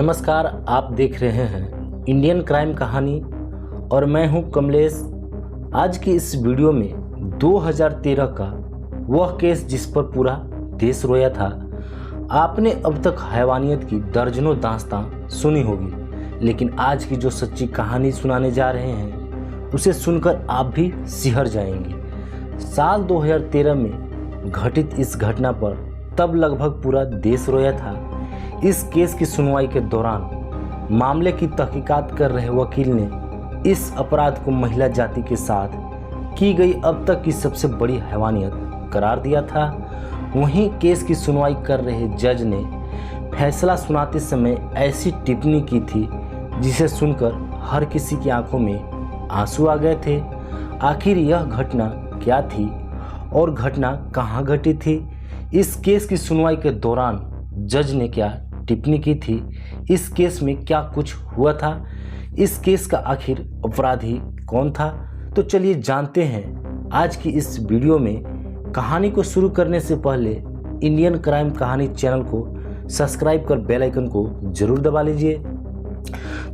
नमस्कार, आप देख रहे हैं इंडियन क्राइम कहानी और मैं हूं कमलेश। आज की इस वीडियो में 2013 का वह केस जिस पर पूरा देश रोया था। आपने अब तक हैवानियत की दर्जनों दास्तां सुनी होगी, लेकिन आज की जो सच्ची कहानी सुनाने जा रहे हैं उसे सुनकर आप भी सिहर जाएंगे। साल 2013 में घटित इस घटना पर तब लगभग पूरा देश रोया था। इस केस की सुनवाई के दौरान मामले की तहकीकात कर रहे वकील ने इस अपराध को महिला जाति के साथ की गई अब तक की सबसे बड़ी हैवानियत करार दिया था। वहीं केस की सुनवाई कर रहे जज ने फैसला सुनाते समय ऐसी टिप्पणी की थी जिसे सुनकर हर किसी की आंखों में आंसू आ गए थे। आखिर यह घटना क्या थी और घटना कहां घटी थी? इस केस की सुनवाई के दौरान जज ने क्या टिप्पणी की थी? इस केस में क्या कुछ हुआ था? इस केस का आखिर अपराधी कौन था? तो चलिए जानते हैं आज की इस वीडियो में। कहानी को शुरू करने से पहले इंडियन क्राइम कहानी चैनल को सब्सक्राइब कर बेल आइकन को जरूर दबा लीजिए।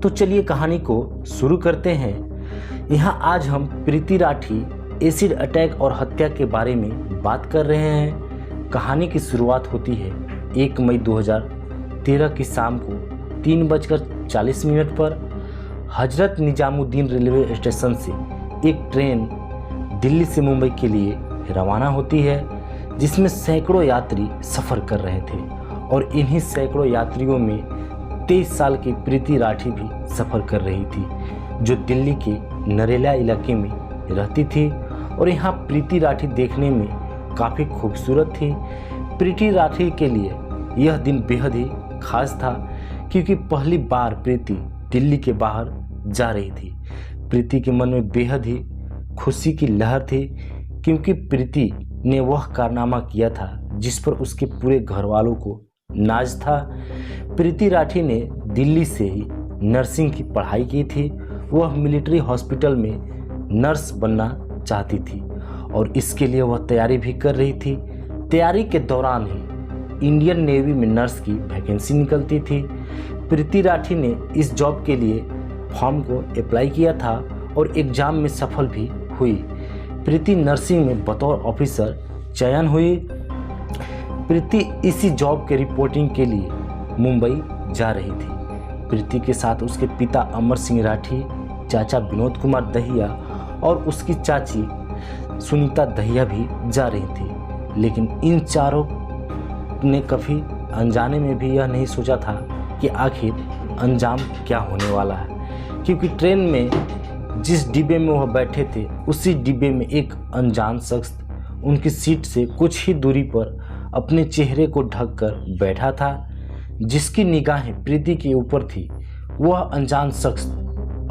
तो चलिए कहानी को शुरू करते हैं। यहाँ आज हम प्रीति राठी एसिड अटैक और हत्या के बारे में बात कर रहे हैं। कहानी की शुरुआत होती है 1 मई 2013 की शाम को 3:40 पर हजरत निजामुद्दीन रेलवे स्टेशन से एक ट्रेन दिल्ली से मुंबई के लिए रवाना होती है, जिसमें सैकड़ों यात्री सफ़र कर रहे थे और इन्हीं सैकड़ों यात्रियों में 23 साल की प्रीति राठी भी सफ़र कर रही थी, जो दिल्ली के नरेला इलाके में रहती थी। और यहाँ प्रीति राठी देखने में काफ़ी खूबसूरत थी। प्रीति राठी के लिए यह दिन बेहद ही खास था, क्योंकि पहली बार प्रीति दिल्ली के बाहर जा रही थी। प्रीति के मन में बेहद ही खुशी की लहर थी, क्योंकि प्रीति ने वह कारनामा किया था जिस पर उसके पूरे घर वालों को नाज था। प्रीति राठी ने दिल्ली से ही नर्सिंग की पढ़ाई की थी। वह मिलिट्री हॉस्पिटल में नर्स बनना चाहती थी और इसके लिए वह तैयारी भी कर रही थी। तैयारी के दौरान ही इंडियन नेवी में नर्स की वैकेंसी निकलती थी। प्रीति राठी ने इस जॉब के लिए फॉर्म को अप्लाई किया था और एग्ज़ाम में सफल भी हुई। प्रीति नर्सिंग में बतौर ऑफिसर चयन हुई। प्रीति इसी जॉब के रिपोर्टिंग के लिए मुंबई जा रही थी। प्रीति के साथ उसके पिता अमर सिंह राठी, चाचा विनोद कुमार दहिया और उसकी चाची सुनीता दहिया भी जा रही थी। लेकिन इन चारों ने कभी अनजाने में भी यह नहीं सोचा था कि आखिर अंजाम क्या होने वाला है, क्योंकि ट्रेन में जिस डिब्बे में वह बैठे थे उसी डिब्बे में एक अनजान शख्स उनकी सीट से कुछ ही दूरी पर अपने चेहरे को ढककर बैठा था। जिसकी निगाहें प्रीति के ऊपर थी, वह अनजान शख्स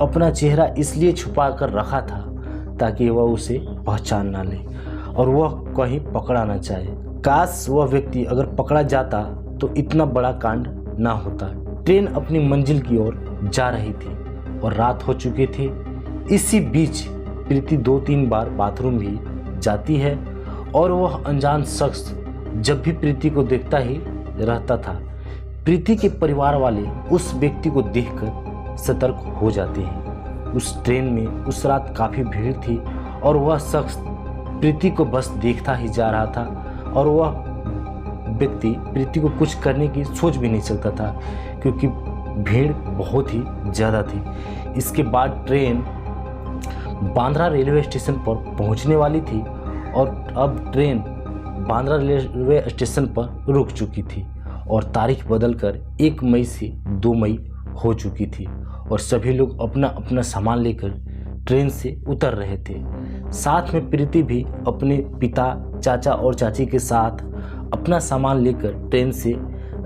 अपना चेहरा इसलिए छुपा कर रखा था ताकि वह उसे पहचान ना ले और वह कहीं पकड़ा ना चाहे। काश वह व्यक्ति अगर पकड़ा जाता तो इतना बड़ा कांड ना होता। ट्रेन अपनी मंजिल की ओर जा रही थी और रात हो चुकी थी। इसी बीच प्रीति 2-3 बार बाथरूम भी जाती है और वह अनजान शख्स जब भी प्रीति को देखता ही रहता था। प्रीति के परिवार वाले उस व्यक्ति को देखकर सतर्क हो जाते हैं। उस ट्रेन में उस रात काफ़ी भीड़ थी और वह शख्स प्रीति को बस देखता ही जा रहा था और वह व्यक्ति प्रीति को कुछ करने की सोच भी नहीं सकता था, क्योंकि भीड़ बहुत ही ज़्यादा थी। इसके बाद ट्रेन बांद्रा रेलवे स्टेशन पर पहुंचने वाली थी और अब ट्रेन बांद्रा रेलवे स्टेशन पर रुक चुकी थी और तारीख बदलकर 1 मई से 2 मई हो चुकी थी और सभी लोग अपना अपना सामान लेकर ट्रेन से उतर रहे थे। साथ में प्रीति भी अपने पिता, चाचा और चाची के साथ अपना सामान लेकर ट्रेन से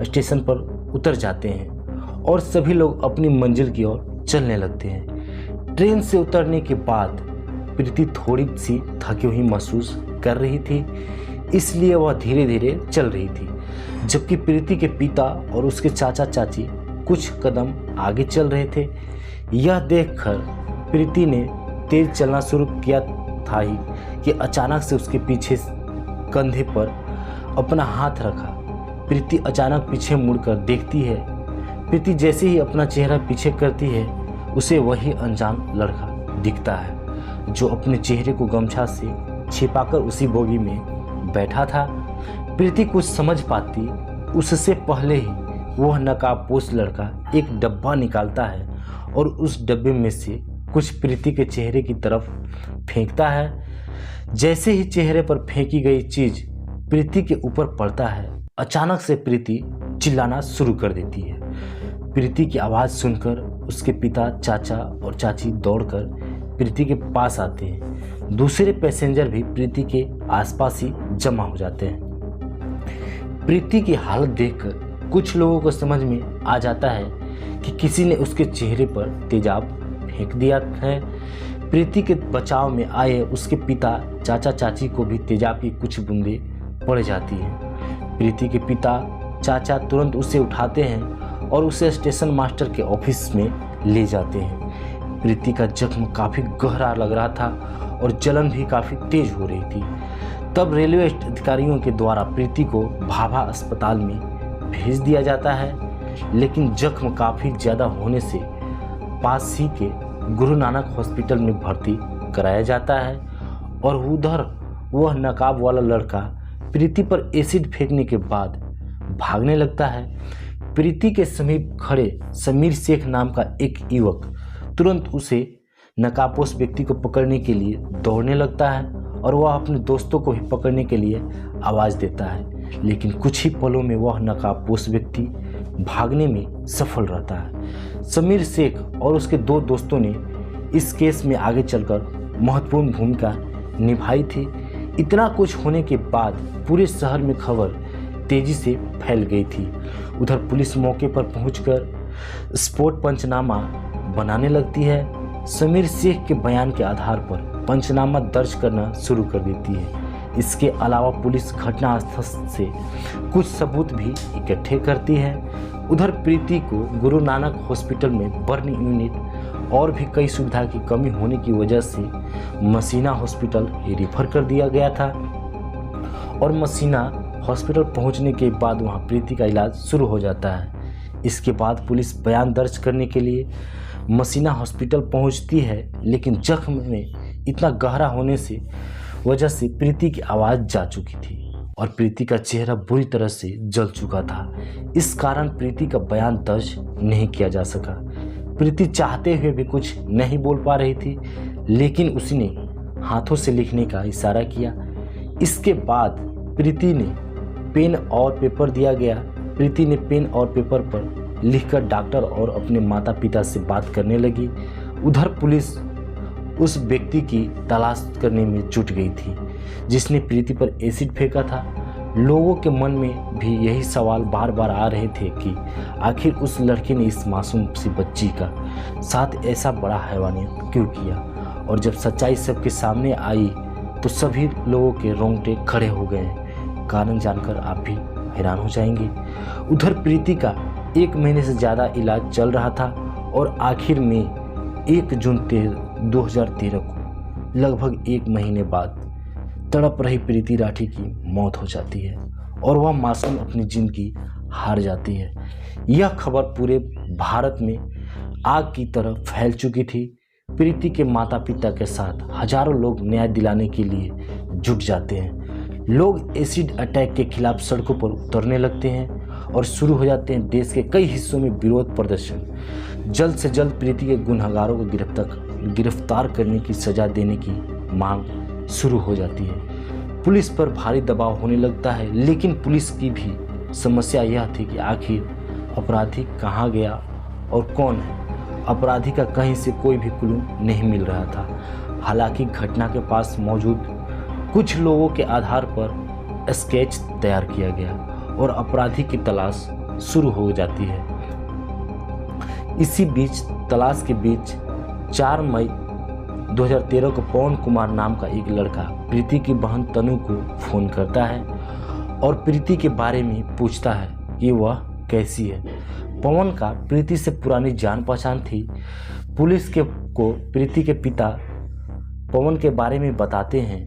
स्टेशन पर उतर जाते हैं और सभी लोग अपनी मंजिल की ओर चलने लगते हैं। ट्रेन से उतरने के बाद प्रीति थोड़ी सी थकी हुई महसूस कर रही थी, इसलिए वह धीरे धीरे चल रही थी, जबकि प्रीति के पिता और उसके चाचा चाची कुछ कदम आगे चल रहे थे। यह देखकर प्रीति ने तेज चलना शुरू किया था ही कि अचानक से उसके पीछे कंधे पर अपना हाथ रखा। प्रीति अचानक पीछे मुड़कर देखती है प्रीति जैसे ही अपना चेहरा पीछे करती है, उसे वही अनजान लड़का दिखता है जो अपने चेहरे को गमछा से छिपाकर उसी बोगी में बैठा था। प्रीति कुछ समझ पाती उससे पहले ही वह नकाबपोश लड़का एक डब्बा निकालता है और उस डब्बे में से कुछ प्रीति के चेहरे की तरफ फेंकता है। जैसे ही चेहरे पर फेंकी गई चीज प्रीति के ऊपर पड़ता है, अचानक से प्रीति चिल्लाना शुरू कर देती है। प्रीति की आवाज़ सुनकर उसके पिता, चाचा और चाची दौड़कर प्रीति के पास आते हैं। दूसरे पैसेंजर भी प्रीति के आसपास ही जमा हो जाते हैं। प्रीति की हालत देखकर कुछ लोगों को समझ में आ जाता है कि किसी ने उसके चेहरे पर तेजाब फेंक दिया है। प्रीति के बचाव में आए उसके पिता, चाचा, चाची को भी तेजाब की कुछ बूंदें पड़ जाती हैं। प्रीति के पिता, चाचा तुरंत उसे उठाते हैं और उसे स्टेशन मास्टर के ऑफिस में ले जाते हैं। प्रीति का जख्म काफ़ी गहरा लग रहा था और जलन भी काफ़ी तेज हो रही थी। तब रेलवे अधिकारियों के द्वारा प्रीति को भाभा अस्पताल में भेज दिया जाता है, लेकिन जख्म काफ़ी ज़्यादा होने से पास ही के गुरु नानक हॉस्पिटल में भर्ती कराया जाता है और उधर वह नकाब वाला लड़का प्रीति पर एसिड फेंकने के बाद भागने लगता है। प्रीति के समीप खड़े समीर शेख नाम का एक युवक तुरंत उसे नकाबपोश व्यक्ति को पकड़ने के लिए दौड़ने लगता है और वह अपने दोस्तों को भी पकड़ने के लिए आवाज़ देता है, लेकिन कुछ ही पलों में वह नकाबपोश व्यक्ति भागने में सफल रहता है। समीर शेख और उसके दो दोस्तों ने इस केस में आगे चलकर महत्वपूर्ण भूमिका निभाई थी। इतना कुछ होने के बाद पूरे शहर में खबर तेजी से फैल गई थी। उधर पुलिस मौके पर पहुंचकर स्पॉट पंचनामा बनाने लगती है। समीर शेख के बयान के आधार पर पंचनामा दर्ज करना शुरू कर देती है। इसके अलावा पुलिस घटनास्थल से कुछ सबूत भी इकट्ठे करती है। उधर प्रीति को गुरु नानक हॉस्पिटल में बर्न यूनिट और भी कई सुविधा की कमी होने की वजह से मसीना हॉस्पिटल रेफर कर दिया गया था और मसीना हॉस्पिटल पहुंचने के बाद वहां प्रीति का इलाज शुरू हो जाता है। इसके बाद पुलिस बयान दर्ज करने के लिए मसीना हॉस्पिटल पहुंचती है, लेकिन जख्म में इतना गहरा होने से वजह से प्रीति की आवाज़ जा चुकी थी और प्रीति का चेहरा बुरी तरह से जल चुका था। इस कारण प्रीति का बयान दर्ज नहीं किया जा सका। प्रीति चाहते हुए भी कुछ नहीं बोल पा रही थी, लेकिन उसने हाथों से लिखने का इशारा किया। इसके बाद प्रीति ने पेन और पेपर दिया गया। प्रीति ने पेन और पेपर पर लिखकर डॉक्टर और अपने माता पिता से बात करने लगी। उधर पुलिस उस व्यक्ति की तलाश करने में जुट गई थी जिसने प्रीति पर एसिड फेंका था। लोगों के मन में भी यही सवाल बार बार आ रहे थे कि आखिर उस लड़के ने इस मासूम सी बच्ची का साथ ऐसा बड़ा हैवानियत क्यों किया। और जब सच्चाई सबके सामने आई तो सभी लोगों के रोंगटे खड़े हो गए। कारण जानकर आप भी हैरान हो जाएंगे। उधर प्रीति का 1 महीने से ज़्यादा इलाज चल रहा था और आखिर में 1 जून 2013 को लगभग 1 महीने बाद तड़प रही प्रीति राठी की मौत हो जाती है और वह मासूम अपनी जिंदगी हार जाती है। यह खबर पूरे भारत में आग की तरह फैल चुकी थी। प्रीति के माता पिता के साथ हजारों लोग न्याय दिलाने के लिए जुट जाते हैं। लोग एसिड अटैक के खिलाफ सड़कों पर उतरने लगते हैं और शुरू हो जाते हैं देश के कई हिस्सों में विरोध प्रदर्शन। जल्द से जल्द प्रीति के गुनहगारों को गिरफ्तार करने की सजा देने की मांग शुरू हो जाती है। पुलिस पर भारी दबाव होने लगता है, लेकिन पुलिस की भी समस्या यह थी कि आखिर अपराधी कहाँ गया और कौन है। अपराधी का कहीं से कोई भी क्लू नहीं मिल रहा था। हालांकि घटना के पास मौजूद कुछ लोगों के आधार पर स्केच तैयार किया गया और अपराधी की तलाश शुरू हो जाती है। इसी बीच तलाश के बीच 4 मई 2013 को पवन कुमार नाम का एक लड़का प्रीति की बहन तनु को फ़ोन करता है और प्रीति के बारे में पूछता है कि वह कैसी है। पवन का प्रीति से पुरानी जान पहचान थी। पुलिस को प्रीति के पिता पवन के बारे में बताते हैं।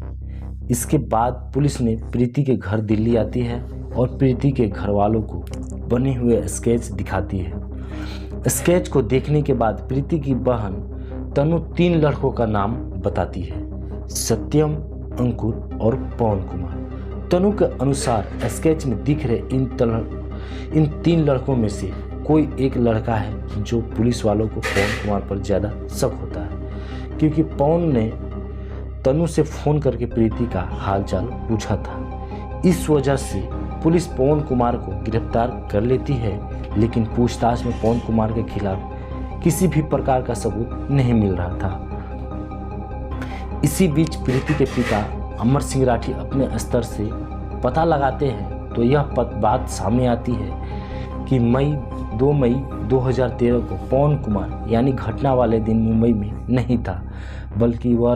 इसके बाद पुलिस ने प्रीति के घर दिल्ली आती है और प्रीति के घर वालों को बने हुए स्केच दिखाती है। स्केच को देखने के बाद प्रीति की बहन तनु 3 लड़कों का नाम बताती है, सत्यम, अंकुर और पवन कुमार। तनु के अनुसार स्केच में दिख रहे इन 3 लड़कों में से कोई एक लड़का है जो पुलिस वालों को पवन कुमार पर ज़्यादा शक होता है, क्योंकि पवन ने तनु से फ़ोन करके प्रीति का हालचाल पूछा था। इस वजह से पुलिस पवन कुमार को गिरफ्तार कर लेती है, लेकिन पूछताछ में पवन कुमार के खिलाफ किसी भी प्रकार का सबूत नहीं मिल रहा था। इसी बीच प्रीति के पिता अमर सिंह राठी अपने स्तर से पता लगाते हैं तो यह बात सामने आती है कि 2 मई 2013 को पवन कुमार यानी घटना वाले दिन मुंबई में नहीं था, बल्कि वह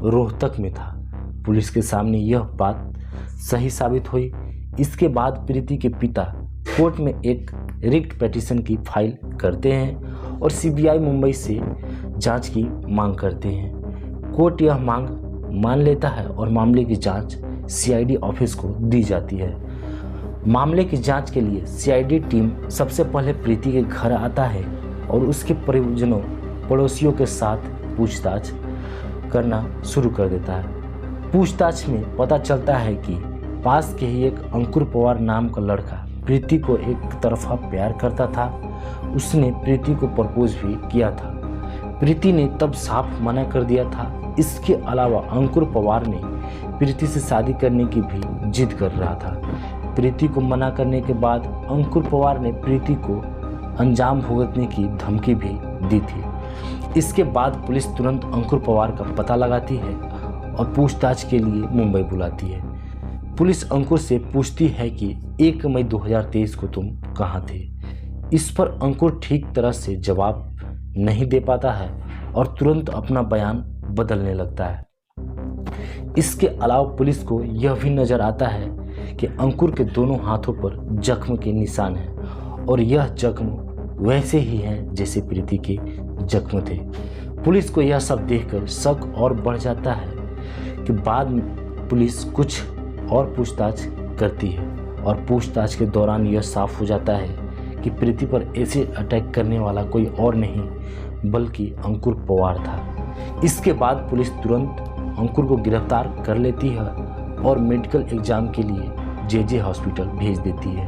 रोहतक में था। पुलिस के सामने यह बात सही साबित हुई। इसके बाद प्रीति के पिता कोर्ट में एक रिट पिटीशन की फाइल करते हैं और सीबीआई मुंबई से जांच की मांग करते हैं। कोर्ट यह मांग मान लेता है और मामले की जांच सीआईडी ऑफिस को दी जाती है। मामले की जांच के लिए सीआईडी टीम सबसे पहले प्रीति के घर आता है और उसके परिजनों पड़ोसियों के साथ पूछताछ करना शुरू कर देता है। पूछताछ में पता चलता है कि पास के ही एक अंकुर पवार नाम का लड़का प्रीति को एक तरफा प्यार करता था। उसने प्रीति को प्रपोज भी किया था। प्रीति ने तब साफ मना कर दिया था। इसके अलावा अंकुर पवार ने प्रीति से शादी करने की भी जिद कर रहा था। प्रीति को मना करने के बाद अंकुर पवार ने प्रीति को अंजाम भुगतने की धमकी भी दी थी। इसके बाद पुलिस तुरंत अंकुर पवार का पता लगाती है और पूछताछ के लिए मुंबई बुलाती है। पुलिस अंकुर से पूछती है कि 1 मई 2023 को तुम कहाँ थे। इस पर अंकुर ठीक तरह से जवाब नहीं दे पाता है और तुरंत अपना बयान बदलने लगता है। इसके अलावा पुलिस को यह भी नज़र आता है कि अंकुर के दोनों हाथों पर जख्म के निशान हैं और यह जख्म वैसे ही हैं जैसे प्रीति के जख्म थे। पुलिस को यह सब देखकर शक और बढ़ जाता है कि बाद में पुलिस कुछ और पूछताछ करती है और पूछताछ के दौरान यह साफ हो जाता है कि प्रीति पर एसिड अटैक करने वाला कोई और नहीं बल्कि अंकुर पवार था। इसके बाद पुलिस तुरंत अंकुर को गिरफ्तार कर लेती है और मेडिकल एग्जाम के लिए जेजे हॉस्पिटल भेज देती है।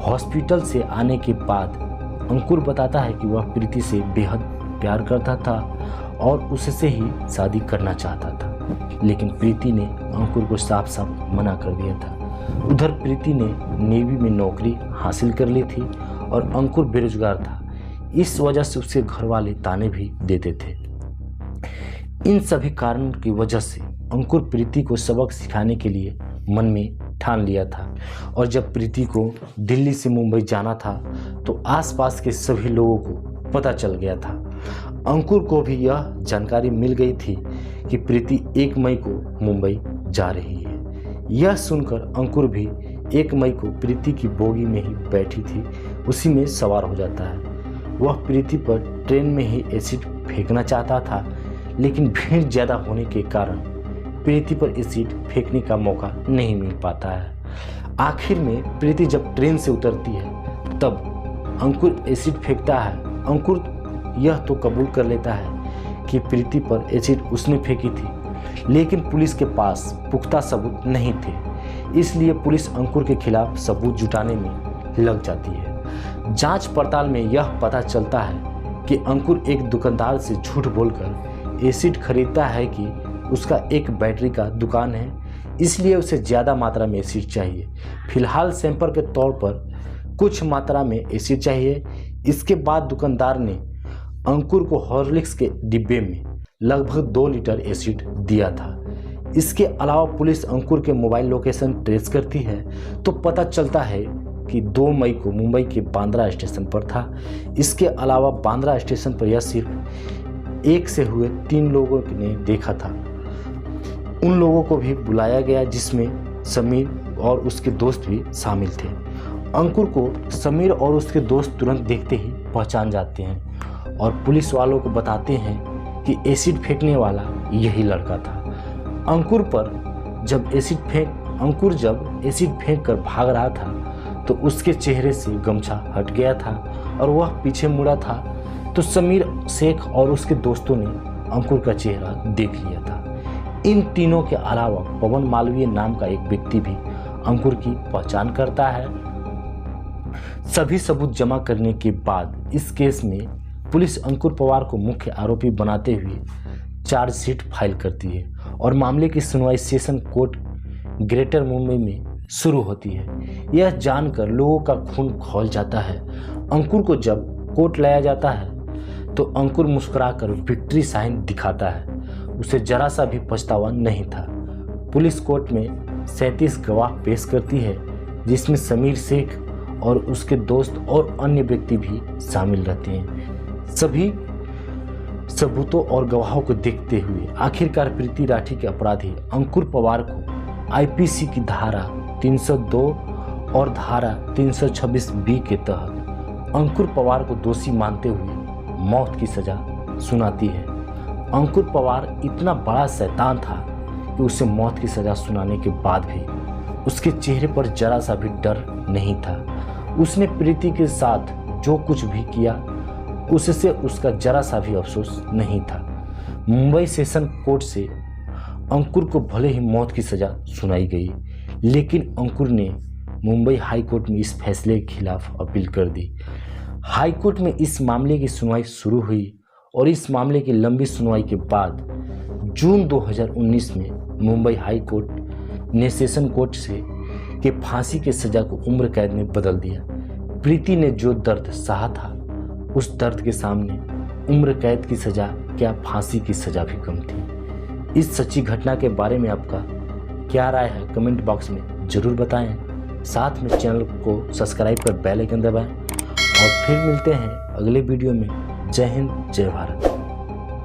हॉस्पिटल से आने के बाद अंकुर बताता है कि वह प्रीति से बेहद प्यार करता था और उससे ही शादी करना चाहता था, लेकिन प्रीति ने अंकुर को साफ साफ मना कर दिया था। उधर प्रीति ने नेवी में नौकरी हासिल कर ली थी और अंकुर बेरोजगार था। इस वजह से उसके घर वाले ताने भी देते थे। इन सभी कारणों की वजह से अंकुर प्रीति को सबक सिखाने के लिए मन में ठान लिया था और जब प्रीति को दिल्ली से मुंबई जाना था तो आसपास के सभी लोगों को पता चल गया था। अंकुर को भी यह जानकारी मिल गई थी कि प्रीति 1 मई को मुंबई जा रही है। यह सुनकर अंकुर भी 1 मई को प्रीति की बोगी में ही बैठी थी उसी में सवार हो जाता है। वह प्रीति पर ट्रेन में ही एसिड फेंकना चाहता था, लेकिन भीड़ ज़्यादा होने के कारण प्रीति पर एसिड फेंकने का मौका नहीं मिल पाता है। आखिर में प्रीति जब ट्रेन से उतरती है तब अंकुर एसिड फेंकता है। अंकुर यह तो कबूल कर लेता है कि प्रीति पर एसिड उसने फेंकी थी, लेकिन पुलिस के पास पुख्ता सबूत नहीं थे। इसलिए पुलिस अंकुर के खिलाफ सबूत जुटाने में लग जाती है। जांच पड़ताल में यह पता चलता है कि अंकुर एक दुकानदार से झूठ बोलकर एसिड खरीदता है कि उसका एक बैटरी का दुकान है, इसलिए उसे ज़्यादा मात्रा में एसिड चाहिए। फिलहाल सैंपल के तौर पर कुछ मात्रा में एसिड चाहिए। इसके बाद दुकानदार ने अंकुर को हॉर्लिक्स के डिब्बे में लगभग 2 लीटर एसिड दिया था। इसके अलावा पुलिस अंकुर के मोबाइल लोकेशन ट्रेस करती है तो पता चलता है कि 2 मई को मुंबई के बांद्रा स्टेशन पर था। इसके अलावा बांद्रा स्टेशन पर यह सिर्फ एक से हुए 3 लोगों ने देखा था। उन लोगों को भी बुलाया गया जिसमें समीर और उसके दोस्त भी शामिल थे। अंकुर को समीर और उसके दोस्त तुरंत देखते ही पहचान जाते हैं और पुलिस वालों को बताते हैं कि एसिड फेंकने वाला यही लड़का था। अंकुर जब एसिड फेंक कर भाग रहा था तो उसके चेहरे से गमछा हट गया था और वह पीछे मुड़ा था तो समीर शेख और उसके दोस्तों ने अंकुर का चेहरा देख लिया था। इन तीनों के अलावा पवन मालवीय नाम का एक व्यक्ति भी अंकुर की पहचान करता है। सभी सबूत जमा करने के बाद इस केस में पुलिस अंकुर पवार को मुख्य आरोपी बनाते हुए चार्जशीट फाइल करती है और मामले की सुनवाई सेशन कोर्ट ग्रेटर मुंबई में शुरू होती है। यह जानकर लोगों का खून खौल जाता है। अंकुर को जब कोर्ट लाया जाता है तो अंकुर मुस्कुराकर विक्ट्री साइन दिखाता है। उसे जरा सा भी पछतावा नहीं था। पुलिस कोर्ट में 37 गवाह पेश करती है, जिसमें समीर शेख और उसके दोस्त और अन्य व्यक्ति भी शामिल रहते हैं। सभी सबूतों और गवाहों को देखते हुए आखिरकार प्रीति राठी के अपराधी अंकुर पवार को आईपीसी की धारा 302 और धारा 326 बी के तहत अंकुर पवार को दोषी मानते हुए मौत की सजा सुनाती है। अंकुर पवार इतना बड़ा शैतान था कि उसे मौत की सजा सुनाने के बाद भी उसके चेहरे पर जरा सा भी डर नहीं था। उसने प्रीति के साथ जो कुछ भी किया उससे उसका जरा सा भी अफसोस नहीं था। मुंबई सेशन कोर्ट से अंकुर को भले ही मौत की सजा सुनाई गई, लेकिन अंकुर ने मुंबई हाई कोर्ट में इस फैसले के खिलाफ अपील कर दी। हाई कोर्ट में इस मामले की सुनवाई शुरू हुई और इस मामले की लंबी सुनवाई के बाद जून 2019 में मुंबई हाई कोर्ट ने सेशन कोर्ट से के फांसी की सजा को उम्र कैद में बदल दिया। प्रीति ने जो दर्द सहा था उस दर्द के सामने उम्र कैद की सजा क्या फांसी की सजा भी कम थी। इस सच्ची घटना के बारे में आपका क्या राय है कमेंट बॉक्स में ज़रूर बताएं। साथ में चैनल को सब्सक्राइब कर बेल आइकन दबाएं और फिर मिलते हैं अगले वीडियो में। जय हिंद, जय भारत।